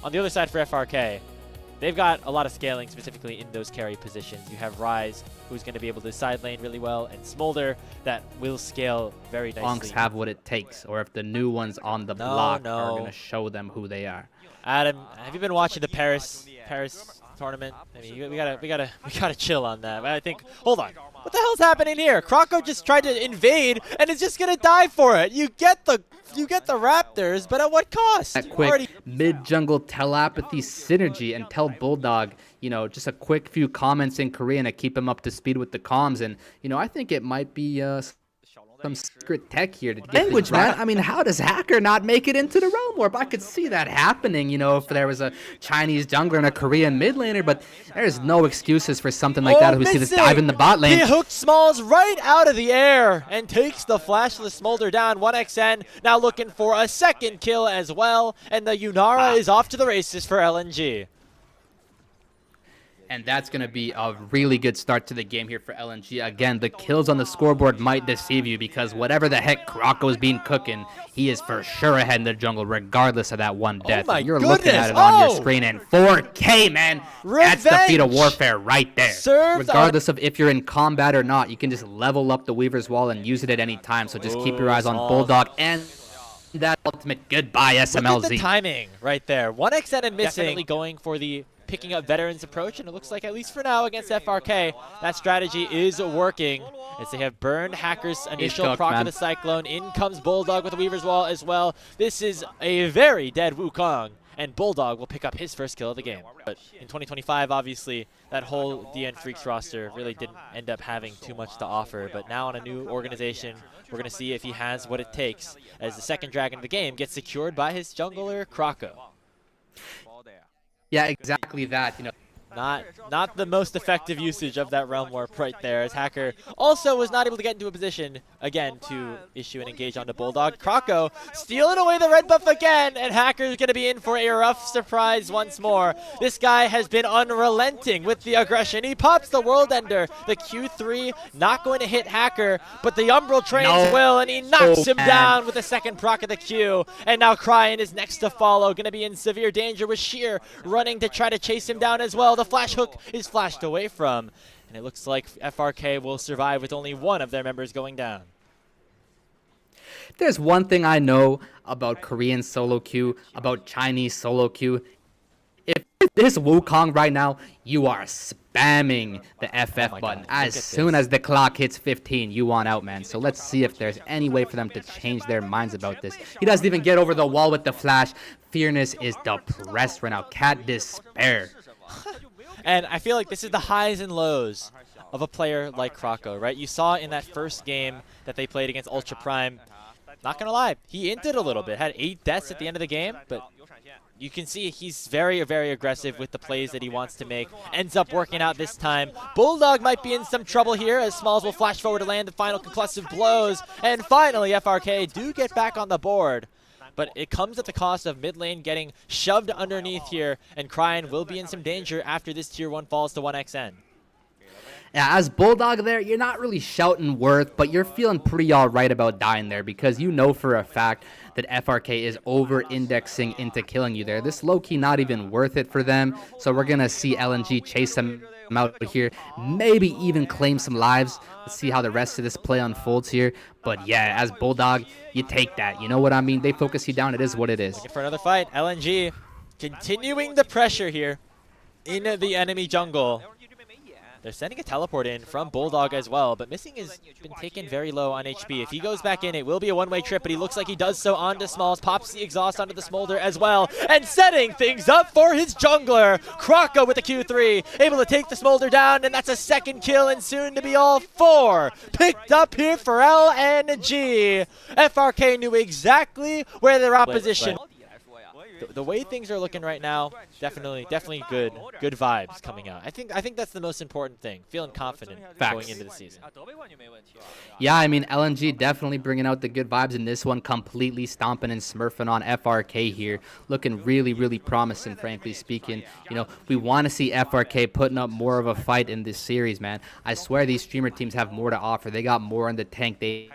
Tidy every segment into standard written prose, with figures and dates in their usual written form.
On the other side for FRK, they've got a lot of scaling specifically in those carry positions. You have Rise, who's going to be able to side lane really well, and Smolder that will scale very nicely. Bonks have what it takes, or if the new ones on the block are going to show them who they are. Adam, have you been watching the Paris tournament? I mean, we gotta chill on that. I think. Hold on. What the hell's happening here? Kroko just tried to invade and is just gonna die for it. You get the Raptors, but at what cost? That quick mid-jungle telepathy synergy, and tell Bulldog, you know, just a quick few comments in Korean to keep him up to speed with the comms. And, you know, I think it might be some secret tech here to get language, man. I mean, how does Hacker not make it into the Realm Warp? I could see that happening, you know, if there was a Chinese jungler and a Korean mid laner, but there's no excuses for something like that. We see this dive in the bot lane. He hooked Smalls right out of the air and takes the flashless Smolder down. 1xN now looking for a second kill as well, and the Yunara is off to the races for LNG. And that's going to be a really good start to the game here for LNG. Again, the kills on the scoreboard might deceive you because whatever the heck Kroko's been cooking, he is for sure ahead in the jungle regardless of that one death. Oh my You're goodness. looking at it on your screen, and 4K, man. Revenge. That's the feat of warfare right there. Served regardless of if you're in combat or not, you can just level up the Weaver's Wall and use it at any time. So just keep your eyes on Bulldog and that ultimate goodbye SMLZ. Look at the timing right there. 1xN and Missing definitely going for the picking up veterans approach, and it looks like, at least for now against FRK, that strategy is working as they have burned Hacker's initial proc of the Cyclone. In comes Bulldog with the Weaver's Wall as well. This is a very dead Wukong, and Bulldog will pick up his first kill of the game. But in 2025, obviously, that whole DN Freaks roster really didn't end up having too much to offer, but now on a new organization, we're going to see if he has what it takes as the second dragon of the game gets secured by his jungler, Kroko. Yeah, exactly that. You know, not the most effective usage of that Realm Warp right there, as Hacker also was not able to get into a position, again, to issue and engage onto Bulldog. Kroko stealing away the red buff again, and Hacker's going to be in for a rough surprise once more. This guy has been unrelenting with the aggression. He pops the World Ender. The Q3 not going to hit Hacker, but the Umbral Trains will, and he knocks him down with the second proc of the Q. And now Cryin is next to follow, going to be in severe danger with Sheer running to try to chase him down as well. The flash hook is flashed away from, and it looks like FRK will survive with only one of their members going down. There's one thing I know about Korean solo queue, about Chinese solo queue. If this Wukong right now, you are spamming the FF button. As soon as the clock hits 15, you want out, man. So let's see if there's any way for them to change their minds about this. He doesn't even get over the wall with the flash. Fearness is depressed right now. Cat despair. And I feel like this is the highs and lows of a player like Kroko, right? You saw in that first game that they played against Ultra Prime, not going to lie, he inted a little bit, had 8 deaths at the end of the game, but you can see he's very, very aggressive with the plays that he wants to make. Ends up working out this time. Bulldog might be in some trouble here as Smalls will flash forward to land the final conclusive blows. And finally, FRK do get back on the board. But it comes at the cost of mid lane getting shoved underneath here, and Cryin will be in some danger after this tier 1 falls to 1xN. Yeah, as Bulldog there, you're not really shouting worth, but you're feeling pretty all right about dying there because you know for a fact that FRK is over-indexing into killing you there. This low-key not even worth it for them, so we're going to see LNG chase them out here, maybe even claim some lives. Let's see how the rest of this play unfolds here. But yeah, as Bulldog, you take that. You know what I mean? They focus you down. It is what it is. Looking for another fight. LNG continuing the pressure here in the enemy jungle. They're sending a teleport in from Bulldog as well, but Missing has been taken very low on HP. If he goes back in, it will be a one-way trip, but he looks like he does so onto Smalls, pops the exhaust onto the Smolder as well, and setting things up for his jungler. Kroko with the Q3, able to take the Smolder down, and that's a second kill, and soon to be all 4 picked up here for LNG. FRK knew exactly where their opposition. The way things are looking right now, definitely good vibes coming out. I think that's the most important thing. Feeling confident going into the season. Yeah, I mean LNG definitely bringing out the good vibes in this one, completely stomping and smurfing on FRK here, looking really promising. Frankly speaking, you know, we want to see FRK putting up more of a fight in this series, man. I swear these streamer teams have more to offer. They got more in the tank. They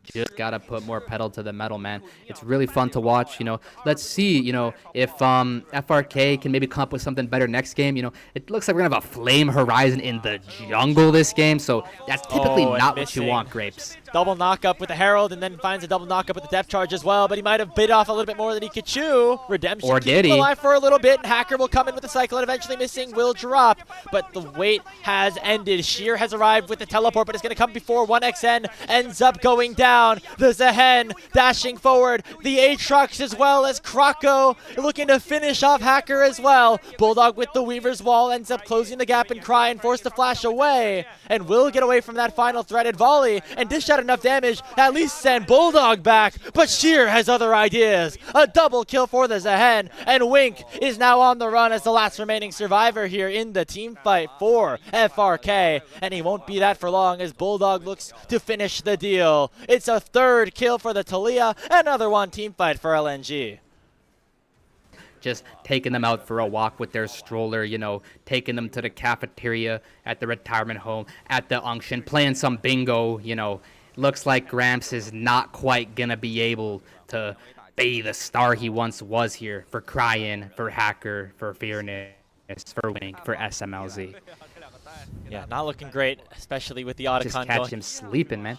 just gotta put more pedal to the metal, man. It's really fun to watch. You know, let's see. You know, if FRK can maybe come up with something better next game, it looks like we're going to have a Flame Horizon in the jungle this game, so that's typically not what you want, Grapes. Double knock-up with the Herald, and then finds a double knock-up with the Depth Charge as well, but he might have bit off a little bit more than he could chew. Redemption or did he? Alive for a little bit, and Hacker will come in with the Cyclone, eventually missing, will drop, but the wait has ended. Sheer has arrived with the teleport, but it's going to come before 1xN ends up going down. The Zehen dashing forward, the Aatrox as well as Kroko looking to finish off Hacker as well. Bulldog with the Weaver's Wall ends up closing the gap and Cry and forced to flash away, and will get away from that final threaded volley and dish out enough damage to at least send Bulldog back, but Sheer has other ideas. A double kill for the Zehen, and Wink is now on the run as the last remaining survivor here in the team fight for FRK, and he won't be that for long as Bulldog looks to finish the deal. It's a third kill for the Talia, another one team fight for LNG. Just taking them out for a walk with their stroller, taking them to the cafeteria, at the retirement home, at the unction, playing some bingo, Looks like Gramps is not quite going to be able to be the star he once was here for Cryin, for Hacker, for Fearness, for Wink, for SMLZ. Yeah, not looking great, especially with the Otacon just going. catch him sleeping, man.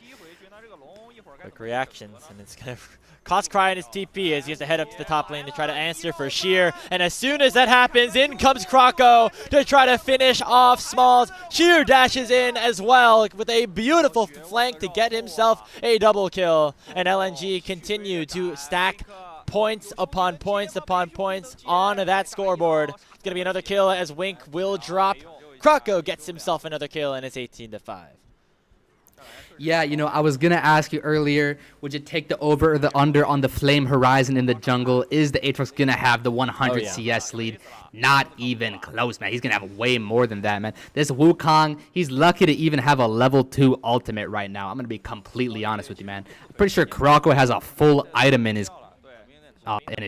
Quick reactions, and it's going to cost Cryin his TP as he has to head up to the top lane to try to answer for Sheer. And as soon as that happens, in comes Kroko to try to finish off Smalls. Sheer dashes in as well with a beautiful flank to get himself a double kill. And LNG continue to stack points upon points upon points on that scoreboard. It's going to be another kill as Wink will drop. Kroko gets himself another kill, and it's 18-5. Yeah, I was going to ask you earlier, would you take the over or the under on the Flame Horizon in the jungle? Is the Aatrox going to have the 100 CS lead? Not even close, man. He's going to have way more than that, man. This Wukong, he's lucky to even have a level 2 ultimate right now. I'm going to be completely honest with you, man. I'm pretty sure Kroko has a full item in his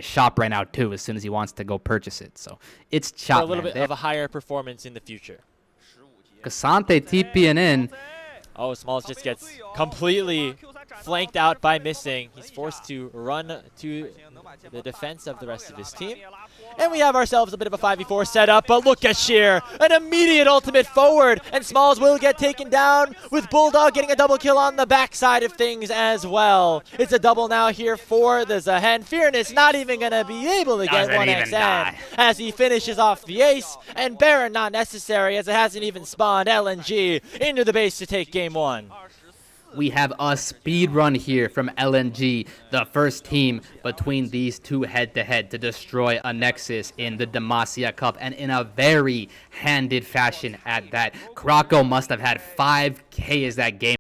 shop right now, too, as soon as he wants to go purchase it. So it's chopped, a little bit of a higher performance in the future. Kasante TPing in. Oh, Smalls just gets completely flanked out by Missing. He's forced to run to the defense of the rest of his team. And we have ourselves a bit of a 5v4 setup, but look at Sheer. An immediate ultimate forward, and Smalls will get taken down with Bulldog getting a double kill on the backside of things as well. It's a double now here for the Zehen. Fearness not even going to be able to get 1xN as he finishes off the ace, and Baron not necessary as it hasn't even spawned LNG into the base to take game 1. We have a speed run here from LNG, the first team between these two head-to-head to destroy a Nexus in the Demacia Cup, and in a very handed fashion at that. Kroko must have had 5K as that game